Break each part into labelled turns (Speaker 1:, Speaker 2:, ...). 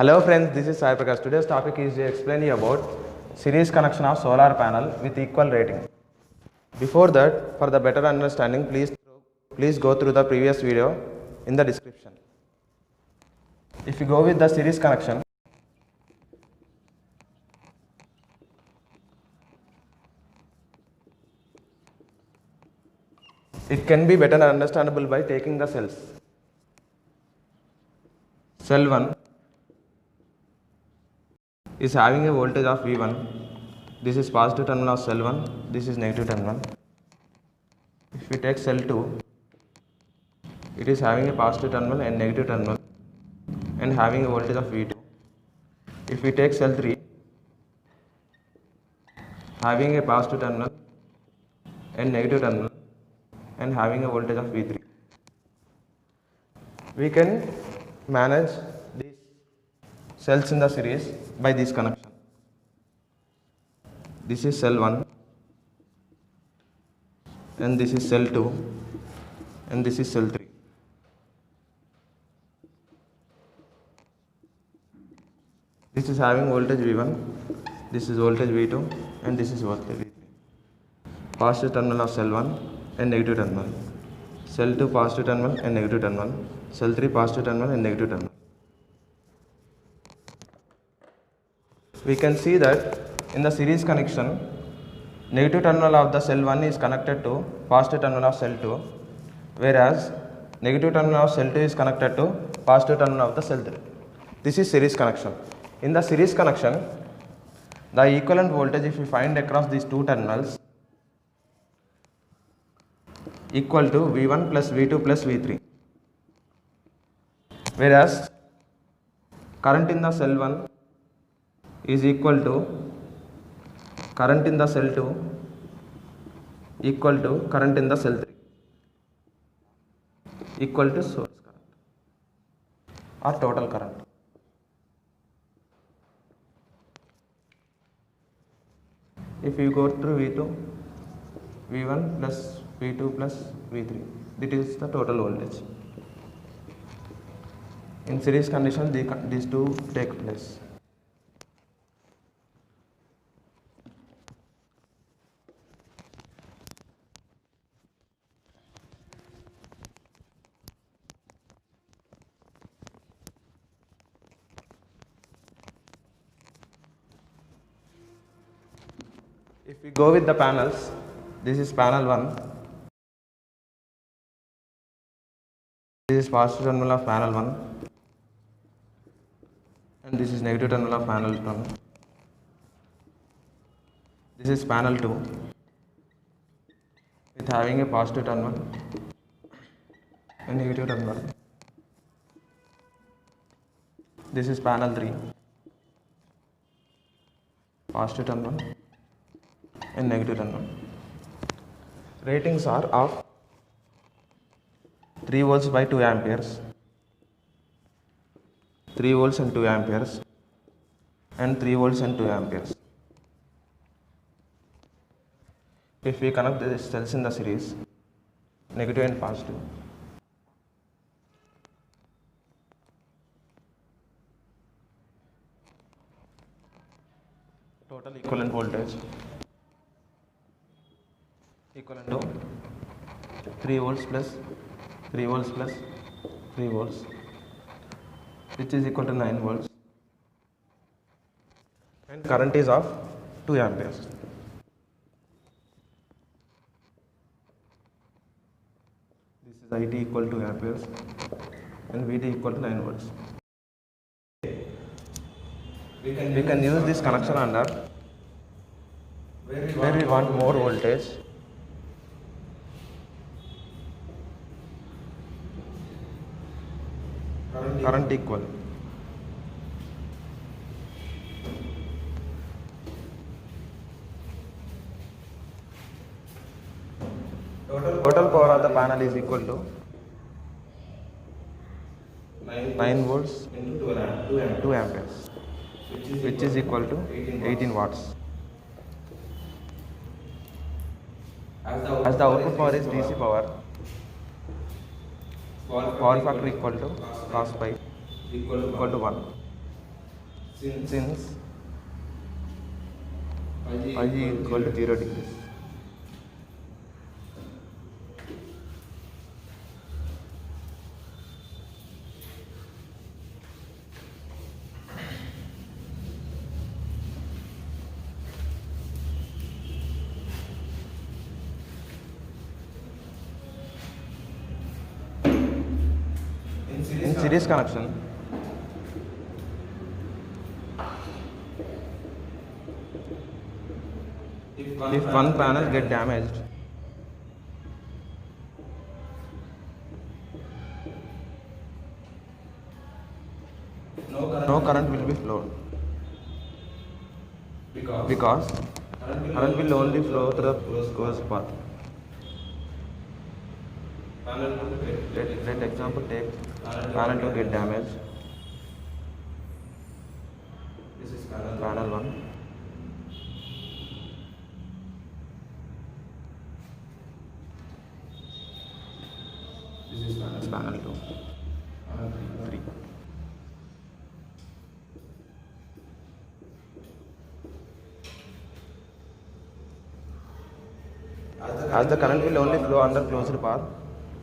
Speaker 1: Hello friends, this is Sai Prakash. Today's topic is to explain you about series connection of solar panel with equal rating. Before that, for the better understanding, please go through the previous video in the description. If you go with the series connection, it can be better understandable by taking the cells. Cell 1 is having a voltage of V1. This is positive terminal of cell 1, this is negative terminal. If we take cell 2, it is having a positive terminal and negative terminal and having a voltage of V2. If we take cell 3, having a positive terminal and negative terminal and having a voltage of V3. We can manage these cells in the series by this connection. This is cell 1 and this is cell 2 and this is cell 3. This is having voltage V1, this is voltage V2 and this is voltage V3. Positive terminal of cell 1 and negative terminal. Cell 2 positive terminal and negative terminal. Cell 3 positive terminal and negative terminal. We can see that in the series connection, negative terminal of the cell 1 is connected to positive terminal of cell 2, whereas negative terminal of cell 2 is connected to positive terminal of the cell 3. This is series connection. In the series connection, the equivalent voltage if we find across these two terminals equal to V1 plus V2 plus V3, whereas current in the cell 1 is equal to current in the cell 2 equal to current in the cell 3 equal to source current or total current. If you go through V2, V1 plus V2 plus V3, that is the total voltage. In series condition, these two take place. If we go with the panels, this is panel 1, this is positive terminal of panel 1 and this is negative terminal of panel 1. This is panel 2 with having a positive terminal and negative terminal. This is panel 3, positive terminal and negative terminal. Ratings are of 3 volts by 2 amperes, 3 volts and 2 amperes and 3 volts and 2 amperes. If we connect the cells in the series, negative and positive, total equivalent voltage equivalent to 3 volts plus 3 volts plus 3 volts, which is equal to 9 volts, and current is of 2 amperes. This is IT equal to amperes and VT equal to 9 volts. We can use this connection under where we want more voltage. Current equal. Total power of the panel is equal to 9 volts into 2 amperes, which is equal to 18 watts. As the output power is DC power, power factor equal to cos pi equal to 1. since phi is equal to 0 degrees. In series connection, if one panel get damaged, no current will be flowed because current will only flow through the closed path. Let example take panel 2 get damaged. This is panel 1. This is panel 2. 3. As the current will only flow under closed path,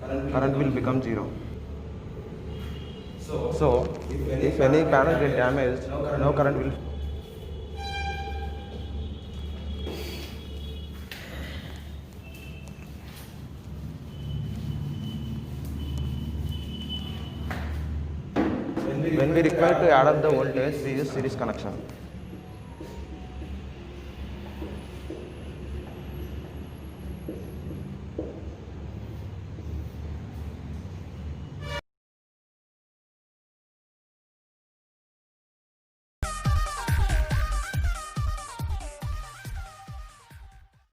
Speaker 1: current will become 0. So, if any panel get damaged, no current will. When we require to add up the voltage, we use series connection.